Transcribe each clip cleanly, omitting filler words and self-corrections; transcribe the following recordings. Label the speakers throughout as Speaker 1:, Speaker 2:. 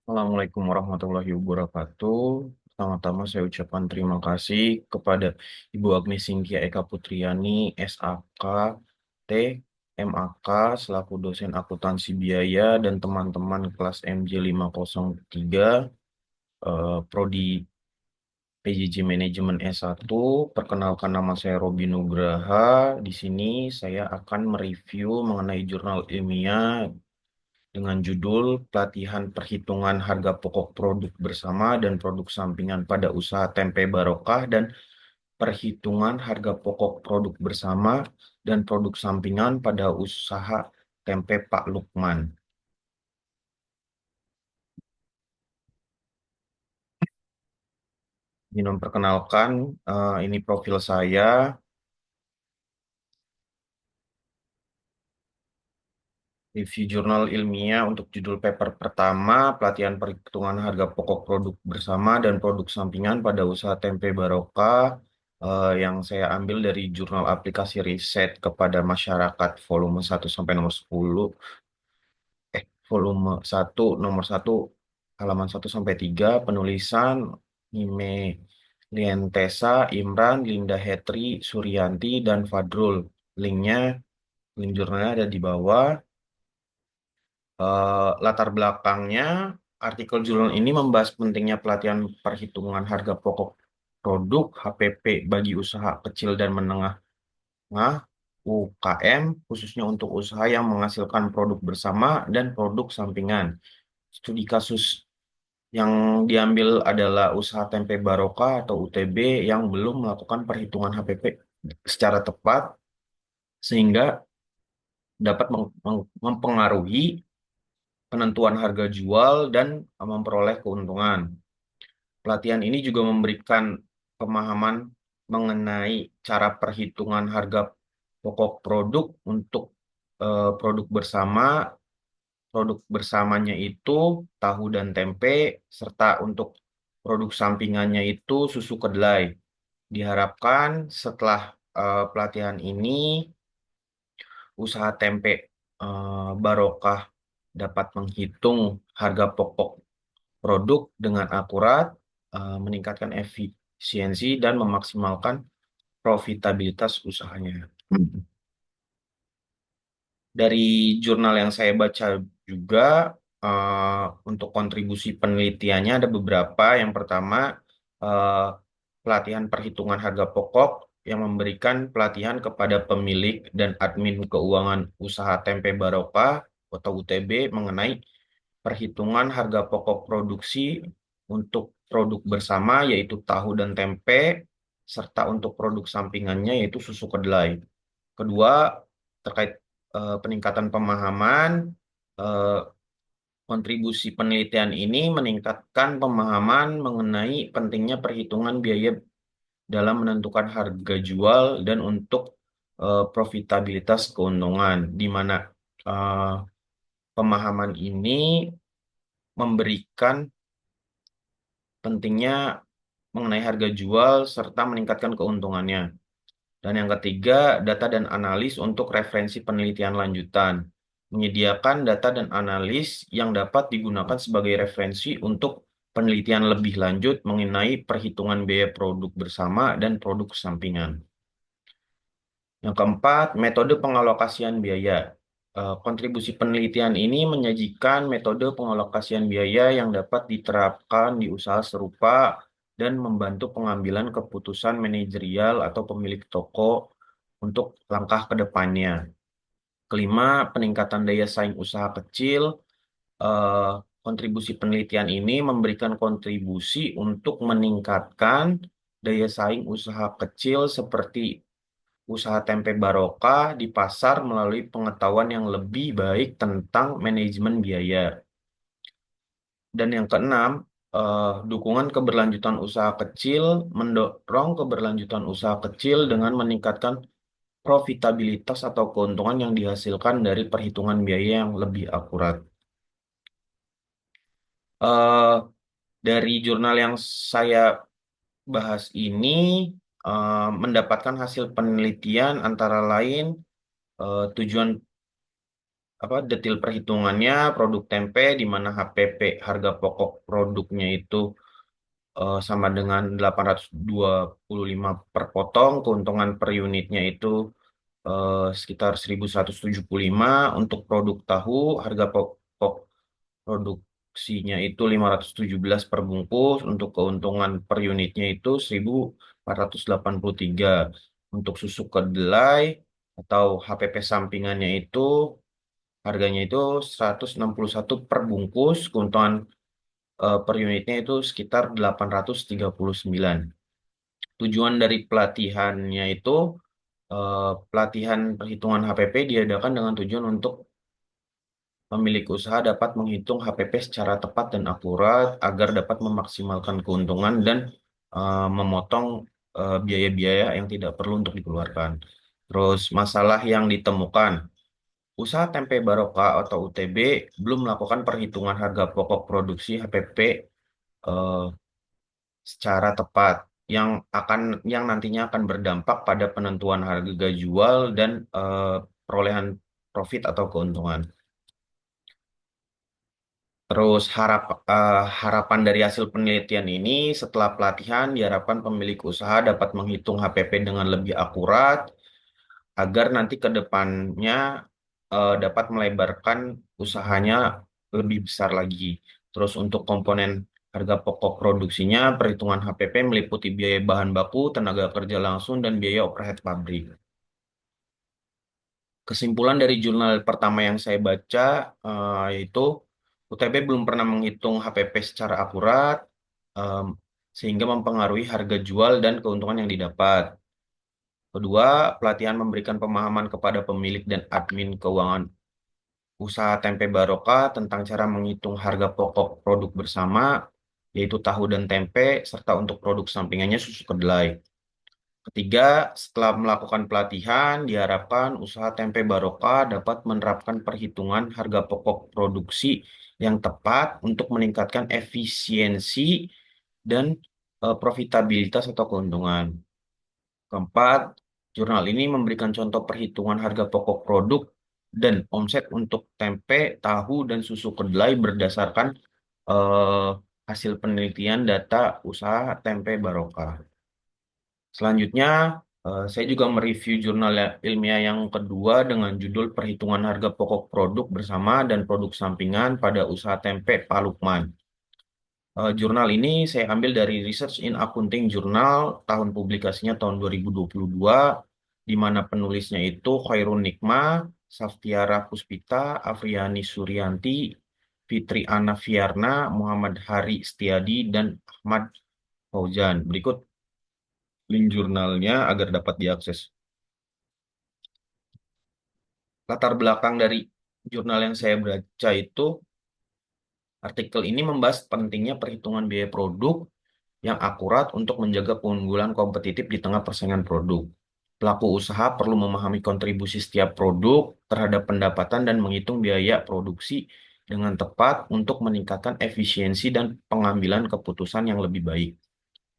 Speaker 1: Assalamualaikum warahmatullahi wabarakatuh. Pertama-tama saya ucapkan terima kasih kepada Ibu Agnes Cynthia Eka Putriani, SAK, T, MAK, selaku dosen akuntansi biaya dan teman-teman kelas MJ503, Prodi PJJ Manajemen S1. Perkenalkan, nama saya Robi Nugraha. Di sini saya akan mereview mengenai jurnal ilmiah dengan judul Pelatihan Perhitungan Harga Pokok Produk Bersama dan Produk Sampingan pada Usaha Tempe Barokah dan Perhitungan Harga Pokok Produk Bersama dan Produk Sampingan pada Usaha Tempe Pak Lukman. Ini memperkenalkan, ini profil saya. Review jurnal ilmiah untuk judul paper pertama, pelatihan perhitungan harga pokok produk bersama dan produk sampingan pada usaha tempe Barokah, yang saya ambil dari jurnal aplikasi riset kepada masyarakat volume 1 sampai nomor 10, volume 1 nomor 1 halaman 1 sampai 3, penulisan Nime Lientesa, Imran, Linda Hetri, Suryanti, dan Fadrul. Linknya, link jurnalnya ada di bawah. Latar belakangnya, artikel jurnal ini membahas pentingnya pelatihan perhitungan harga pokok produk HPP bagi usaha kecil dan menengah UKM, khususnya untuk usaha yang menghasilkan produk bersama dan produk sampingan. Studi kasus yang diambil adalah usaha tempe Barokah atau UTB yang belum melakukan perhitungan HPP secara tepat, sehingga dapat mempengaruhi penentuan harga jual dan memperoleh keuntungan. Pelatihan ini juga memberikan pemahaman mengenai cara perhitungan harga pokok produk untuk produk bersama. Produk bersamanya itu tahu dan tempe, serta untuk produk sampingannya itu susu kedelai. Diharapkan setelah pelatihan ini, usaha tempe Barokah dapat menghitung harga pokok produk dengan akurat, meningkatkan efisiensi, dan memaksimalkan profitabilitas usahanya. Dari jurnal yang saya baca juga, untuk kontribusi penelitiannya ada beberapa. Yang pertama, eh, pelatihan perhitungan harga pokok yang memberikan pelatihan kepada pemilik dan admin keuangan usaha tempe Barokah atau UTB mengenai perhitungan harga pokok produksi untuk produk bersama yaitu tahu dan tempe, serta untuk produk sampingannya yaitu susu kedelai. Kedua, terkait peningkatan pemahaman, eh, kontribusi penelitian ini meningkatkan pemahaman mengenai pentingnya perhitungan biaya dalam menentukan harga jual dan untuk profitabilitas keuntungan, di mana eh, pemahaman ini memberikan pentingnya mengenai harga jual serta meningkatkan keuntungannya. Dan yang ketiga, data dan analis untuk referensi penelitian lanjutan. Menyediakan data dan analis yang dapat digunakan sebagai referensi untuk penelitian lebih lanjut mengenai perhitungan biaya produk bersama dan produk sampingan. Yang keempat, metode pengalokasian biaya. Kontribusi penelitian ini menyajikan metode pengalokasian biaya yang dapat diterapkan di usaha serupa dan membantu pengambilan keputusan manajerial atau pemilik toko untuk langkah ke depannya. Kelima, peningkatan daya saing usaha kecil. Eh, Kontribusi penelitian ini memberikan kontribusi untuk meningkatkan daya saing usaha kecil seperti usaha tempe Barokah di pasar melalui pengetahuan yang lebih baik tentang manajemen biaya. Dan yang keenam, dukungan keberlanjutan usaha kecil, mendorong keberlanjutan usaha kecil dengan meningkatkan profitabilitas atau keuntungan yang dihasilkan dari perhitungan biaya yang lebih akurat. Eh, dari jurnal yang saya bahas ini, mendapatkan hasil penelitian antara lain tujuan apa detail perhitungannya produk tempe di mana HPP harga pokok produknya itu sama dengan 825 per potong, keuntungan per unitnya itu sekitar 1175. Untuk produk tahu harga pokok produksinya itu 517 per bungkus, untuk keuntungan per unitnya itu 1483. Untuk susu kedelai atau HPP sampingannya itu harganya itu 161 per bungkus, keuntungan per unitnya itu sekitar 839. Tujuan dari pelatihannya itu pelatihan perhitungan HPP diadakan dengan tujuan untuk pemilik usaha dapat menghitung HPP secara tepat dan akurat agar dapat memaksimalkan keuntungan dan memotong biaya-biaya yang tidak perlu untuk dikeluarkan. Terus masalah yang ditemukan, usaha tempe Barokah atau UTB belum melakukan perhitungan harga pokok produksi HPP eh, secara tepat yang akan yang nantinya akan berdampak pada penentuan harga jual dan perolehan profit atau keuntungan. Terus harapan dari hasil penelitian ini setelah pelatihan diharapkan pemilik usaha dapat menghitung HPP dengan lebih akurat agar nanti ke depannya dapat melebarkan usahanya lebih besar lagi. Terus untuk komponen harga pokok produksinya, perhitungan HPP meliputi biaya bahan baku, tenaga kerja langsung, dan biaya overhead pabrik. Kesimpulan dari jurnal pertama yang saya baca yaitu UTB belum pernah menghitung HPP secara akurat, em, sehingga mempengaruhi harga jual dan keuntungan yang didapat. Kedua, pelatihan memberikan pemahaman kepada pemilik dan admin keuangan usaha tempe Barokah tentang cara menghitung harga pokok produk bersama, yaitu tahu dan tempe, serta untuk produk sampingannya susu kedelai. Ketiga, setelah melakukan pelatihan, diharapkan usaha tempe Barokah dapat menerapkan perhitungan harga pokok produksi yang tepat untuk meningkatkan efisiensi dan profitabilitas atau keuntungan. Keempat, jurnal ini memberikan contoh perhitungan harga pokok produk dan omset untuk tempe, tahu, dan susu kedelai berdasarkan eh, hasil penelitian data usaha tempe Barokah. Selanjutnya, saya juga mereview jurnal ilmiah yang kedua dengan judul Perhitungan Harga Pokok Produk Bersama dan Produk Sampingan pada Usaha Tempe Pak Lukman. Jurnal ini saya ambil dari Research in Accounting Journal, tahun publikasinya tahun 2022, di mana penulisnya itu Khairun Nikma, Saftiara Puspita, Afriani Suryanti, Fitri Ana Fiarna, Muhammad Hari Setiadi, dan Ahmad Fauzan. Berikut link jurnalnya agar dapat diakses. Latar belakang dari jurnal yang saya baca itu, artikel ini membahas pentingnya perhitungan biaya produk yang akurat untuk menjaga keunggulan kompetitif di tengah persaingan produk. Pelaku usaha perlu memahami kontribusi setiap produk terhadap pendapatan dan menghitung biaya produksi dengan tepat untuk meningkatkan efisiensi dan pengambilan keputusan yang lebih baik.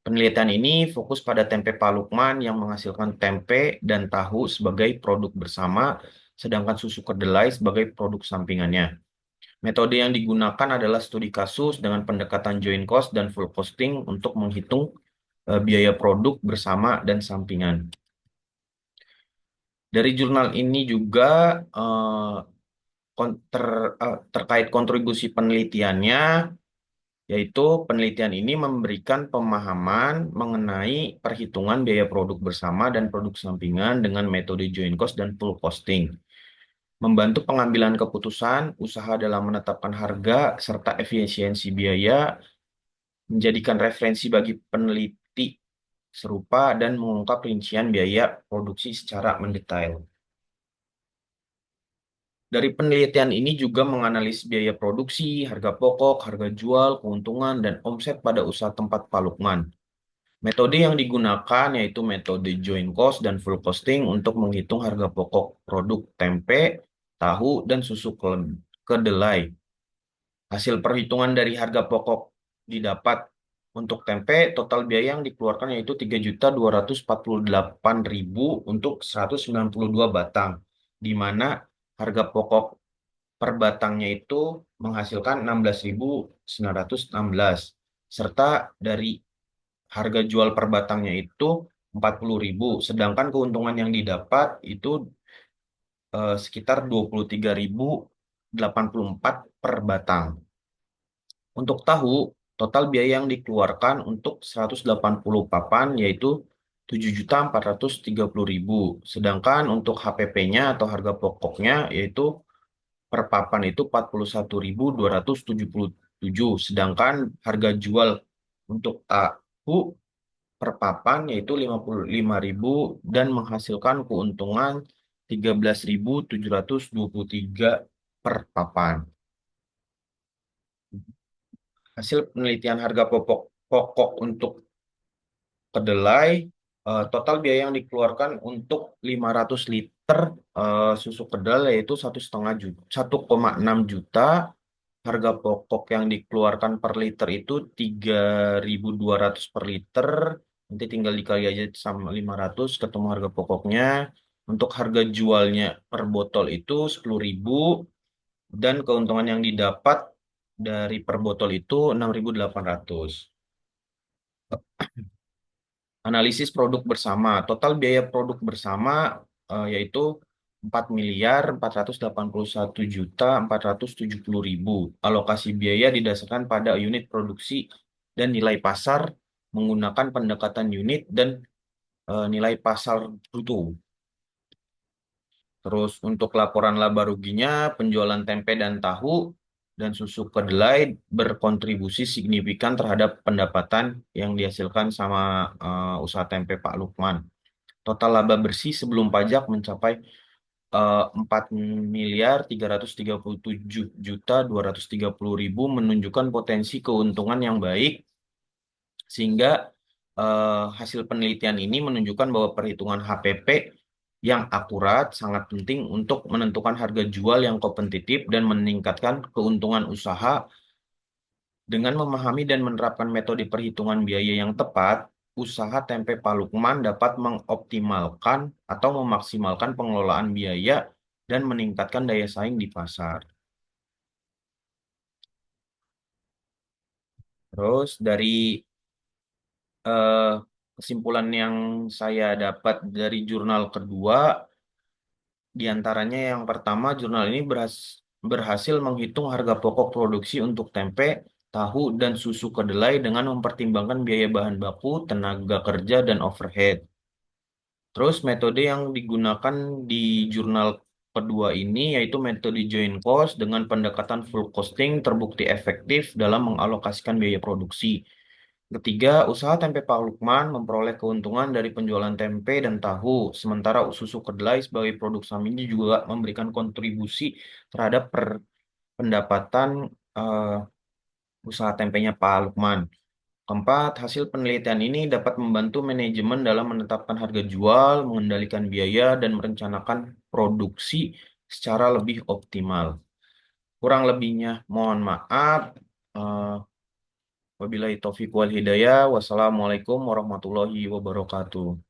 Speaker 1: Penelitian ini fokus pada tempe Pak Lukman yang menghasilkan tempe dan tahu sebagai produk bersama, sedangkan susu kedelai sebagai produk sampingannya. Metode yang digunakan adalah studi kasus dengan pendekatan joint cost dan full costing untuk menghitung biaya produk bersama dan sampingan. Dari jurnal ini juga eh, terkait kontribusi penelitiannya, yaitu penelitian ini memberikan pemahaman mengenai perhitungan biaya produk bersama dan produk sampingan dengan metode joint cost dan full costing, membantu pengambilan keputusan usaha dalam menetapkan harga serta efisiensi biaya, menjadikan referensi bagi peneliti serupa, dan mengungkap rincian biaya produksi secara mendetail. Dari penelitian ini juga menganalisis biaya produksi, harga pokok, harga jual, keuntungan, dan omset pada usaha tempat Pak Lukman. Metode yang digunakan yaitu metode joint cost dan full costing untuk menghitung harga pokok produk tempe, tahu, dan susu kedelai. Hasil perhitungan dari harga pokok didapat untuk tempe, total biaya yang dikeluarkan yaitu 3.248.000 untuk 192 batang, di mana harga pokok per batangnya itu menghasilkan 16.916, serta dari harga jual per batangnya itu 40.000, sedangkan keuntungan yang didapat itu sekitar 23.084 per batang. Untuk tahu, total biaya yang dikeluarkan untuk 180 papan yaitu 7.430.000. Sedangkan untuk HPP-nya atau harga pokoknya yaitu per papan itu 41.277. Sedangkan harga jual untuk tahu per papan yaitu 55.000 dan menghasilkan keuntungan 13.723 per papan. Hasil penelitian harga pokok untuk kedelai, total biaya yang dikeluarkan untuk 500 liter susu kedelai yaitu 1,5 juta, 1,6 juta. Harga pokok yang dikeluarkan per liter itu 3.200 per liter. Nanti tinggal dikali aja sama 500 ketemu harga pokoknya. Untuk harga jualnya per botol itu 10.000 dan keuntungan yang didapat dari per botol itu 6.800. Analisis produk bersama. Total biaya produk bersama yaitu 4.481.470.000. Alokasi biaya didasarkan pada unit produksi dan nilai pasar menggunakan pendekatan unit dan nilai pasar bruto. Terus untuk laporan laba ruginya, penjualan tempe dan tahu dan susu kedelai berkontribusi signifikan terhadap pendapatan yang dihasilkan sama usaha tempe Pak Lukman. Total laba bersih sebelum pajak mencapai 4.337.230.000 menunjukkan potensi keuntungan yang baik sehingga hasil penelitian ini menunjukkan bahwa perhitungan HPP yang akurat sangat penting untuk menentukan harga jual yang kompetitif dan meningkatkan keuntungan usaha. Dengan memahami dan menerapkan metode perhitungan biaya yang tepat, usaha tempe Pak Lukman dapat mengoptimalkan atau memaksimalkan pengelolaan biaya dan meningkatkan daya saing di pasar. Terus dari eh, kesimpulan yang saya dapat dari jurnal kedua, di antaranya yang pertama, jurnal ini berhasil menghitung harga pokok produksi untuk tempe, tahu, dan susu kedelai dengan mempertimbangkan biaya bahan baku, tenaga kerja, dan overhead. Terus metode yang digunakan di jurnal kedua ini yaitu metode joint cost dengan pendekatan full costing terbukti efektif dalam mengalokasikan biaya produksi. Ketiga, usaha tempe Pak Lukman memperoleh keuntungan dari penjualan tempe dan tahu, sementara susu kedelai sebagai produk samini juga memberikan kontribusi terhadap pendapatan eh, usaha tempenya Pak Lukman. Keempat, hasil penelitian ini dapat membantu manajemen dalam menetapkan harga jual, mengendalikan biaya, dan merencanakan produksi secara lebih optimal. Kurang lebihnya, mohon maaf. Eh, Wabillahi taufiq wal hidayah. Wassalamualaikum warahmatullahi wabarakatuh.